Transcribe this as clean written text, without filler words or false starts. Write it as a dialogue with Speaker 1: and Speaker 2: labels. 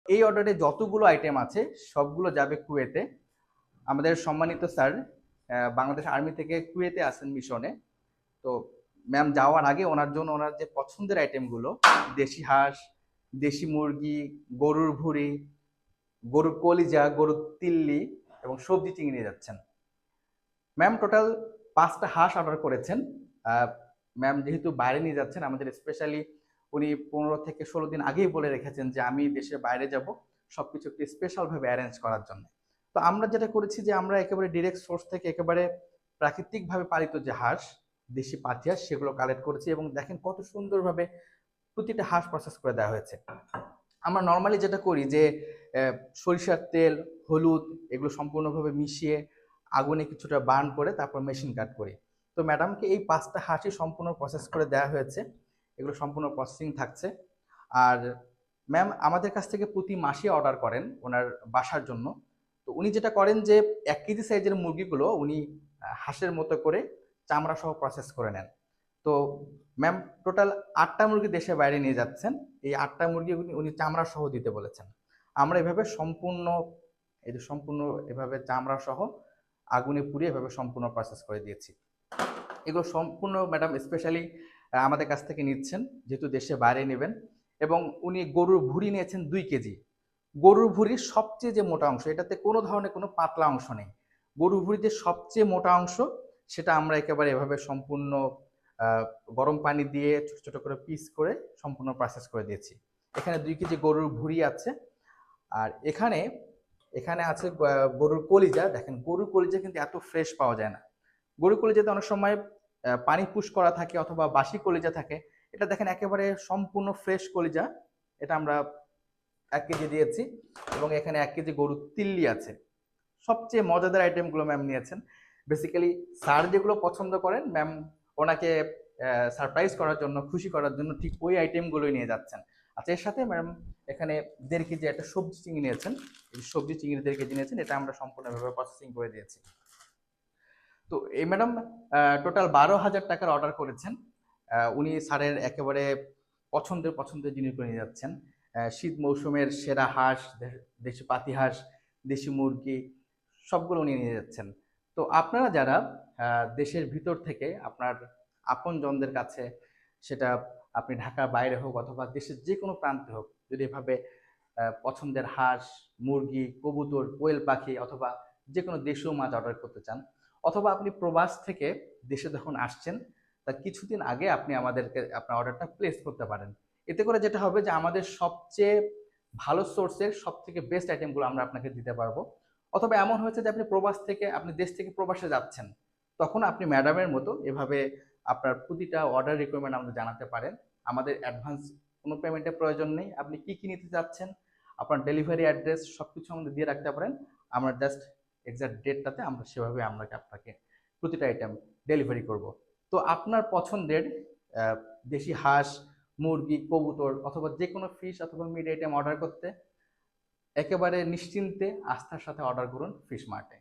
Speaker 1: এই অর্ডারে যতগুলো আইটেম আছে সবগুলো যাবে কুয়েতে। আমাদের সম্মানিত স্যার বাংলাদেশ আর্মি থেকে কুয়েতে আছেন মিশনে। তো ম্যাম যাওয়ার আগে ওনার জন্য ওনার যে পছন্দের আইটেমগুলো, দেশি হাঁস, দেশি মুরগি, গরুর ভুঁড়ি, গরুর কলিজা, গরুর তিল্লি এবং সবজি চিংড়ি নিয়ে যাচ্ছেন। ম্যাম টোটাল 5টা হাঁস অর্ডার করেছেন। ম্যাম যেহেতু বাইরে নিয়ে যাচ্ছেন, আমাদের স্পেশালি উনি 15 থেকে 16 দিন আগেই বলে রেখেছেন যে আমি দেশের বাইরে যাব, সবকিছু একটু স্পেশালভাবে অ্যারেঞ্জ করার জন্য। তো আমরা যেটা করেছি যে আমরা একেবারে ডিরেক্ট সোর্স থেকে একেবারে প্রাকৃতিকভাবে পালিত যে হাঁস, দেশি পাতি হাঁস, সেগুলো কালেক্ট করেছি এবং দেখেন কত সুন্দরভাবে প্রতিটা হাঁস প্রসেস করে দেওয়া হয়েছে। আমরা নর্মালি যেটা করি যে সরিষার তেল, হলুদ এগুলো সম্পূর্ণভাবে মিশিয়ে আগুনে কিছুটা বার্ন করে তারপর মেশিন কাট করি। তো ম্যাডামকে এই 5টা হাঁসই সম্পূর্ণ প্রসেস করে দেওয়া হয়েছে, এগুলো সম্পূর্ণ প্রসেসিং থাকছে। আর ম্যাম আমাদের কাছ থেকে প্রতি মাসে অর্ডার করেন ওনার বাসার জন্য। তো উনি যেটা করেন যে 1 কেজি সাইজের মুরগিগুলো উনি হাঁসের মতো করে চামড়া সহ প্রসেস করে নেন। তো ম্যাম টোটাল 8টা মুরগি দেশের বাইরে নিয়ে যাচ্ছেন। এই 8টা মুরগি উনি চামড়া সহ দিতে বলেছেন। আমরা এভাবে সম্পূর্ণ, এই যে সম্পূর্ণ এভাবে চামড়া সহ আগুনে পুড়িয়ে এভাবে সম্পূর্ণ প্রসেস করে দিয়েছি। এগুলো সম্পূর্ণ ম্যাডাম স্পেশালি আমাদের কাছ থেকে নিচ্ছেন, যেহেতু দেশে বাইরে নেবেন। এবং উনি গরুর ভুঁড়ি নিয়েছেন 2 কেজি। গরুর ভুঁড়ির সবচেয়ে যে মোটা অংশ, এটাতে কোনো ধরনের কোনো পাতলা অংশ নেই। গরুর ভুঁড়ির যে সবচেয়ে মোটা অংশ সেটা আমরা একেবারে এভাবে সম্পূর্ণ গরম পানি দিয়ে ছোট ছোট করে পিস করে সম্পূর্ণ প্রসেস করে দিয়েছি। এখানে 2 কেজি গরুর ভুঁড়ি আছে। আর এখানে এখানে আছে গরুর কলিজা। দেখেন গরুর কলিজা কিন্তু এত ফ্রেশ পাওয়া যায় না। গরুর কলিজাতে অনেক সময় পানি পুশ করা থাকে অথবা বাসি কলিজা থাকে। এটা দেখেন একেবারে সম্পূর্ণ ফ্রেশ কলিজা। এটা আমরা 1 কেজি দিয়েছি। এবং এখানে 1 কেজি গরুর তিল্লি আছে। সবচেয়ে মজাদার আইটেমগুলো ম্যাম নিয়েছেন। বেসিক্যালি স্যার যেগুলো পছন্দ করেন, ম্যাম ওনাকে সারপ্রাইজ করার জন্য, খুশি করার জন্য ঠিক ওই আইটেমগুলোই নিয়ে যাচ্ছেন। আচ্ছা, এর সাথে ম্যাম এখানে 1.5 কেজি একটা সবজি চিংড়ি নিয়েছেন। এই সবজি চিংড়ি 1.5 কেজি নিয়েছেন, এটা আমরা সম্পূর্ণভাবে প্রসেসিং করে দিয়েছি। তো এই ম্যাডাম টোটাল 12,000 টাকার অর্ডার করেছেন। উনি স্যারের একেবারে পছন্দের পছন্দের জিনিসগুলো নিয়ে যাচ্ছেন। শীত মৌসুমের সেরা হাঁস, দেশি পাতি হাঁস, দেশি মুরগি সবগুলো উনি নিয়ে যাচ্ছেন। তো আপনারা যারা দেশের ভিতর থেকে আপনার আপনজনদের কাছে, সেটা আপনি ঢাকার বাইরে হোক অথবা দেশের যে কোনো প্রান্তে হোক, যদি এভাবে পছন্দের হাঁস, মুরগি, কবুতর, কোয়েল পাখি অথবা যে কোনো দেশীয় মাছ অর্ডার করতে চান, অথবা আপনি প্রবাস থেকে দেশে যখন আসছেন তার কিছুদিন আগে আপনি আমাদেরকে আপনার অর্ডারটা প্লেস করতে পারেন। এতে করে যেটা হবে যে আমাদের সবচেয়ে ভালো সোর্সের সব থেকে বেস্ট আইটেমগুলো আমরা আপনাকে দিতে পারবো। অথবা এমন হয়েছে যে আপনি প্রবাস থেকে, আপনি দেশ থেকে প্রবাসে যাচ্ছেন, তখন আপনি ম্যাডামের মতো এভাবে আপনার প্রতিটা অর্ডার রিকোয়ারমেন্ট আমাদের জানাতে পারেন। আমাদের অ্যাডভান্স কোনো পেমেন্টের প্রয়োজন নেই। আপনি কি কি নিতে চাচ্ছেন, আপনার ডেলিভারি অ্যাড্রেস সবকিছু আমাদের দিয়ে রাখতে পারেন। আমরা জাস্ট এক্সাক্ট ডেটটাতে আমরা সেভাবে আপনাকে প্রতিটা আইটেম ডেলিভারি করব। তো আপনার পছন্দের দেশি হাঁস, মুরগি, কবুতর অথবা যে কোনো ফিশ অথবা মিট আইটেম অর্ডার করতে একেবারে নিশ্চিন্তে আস্থার সাথে অর্ডার করুন ফিশ মার্টে।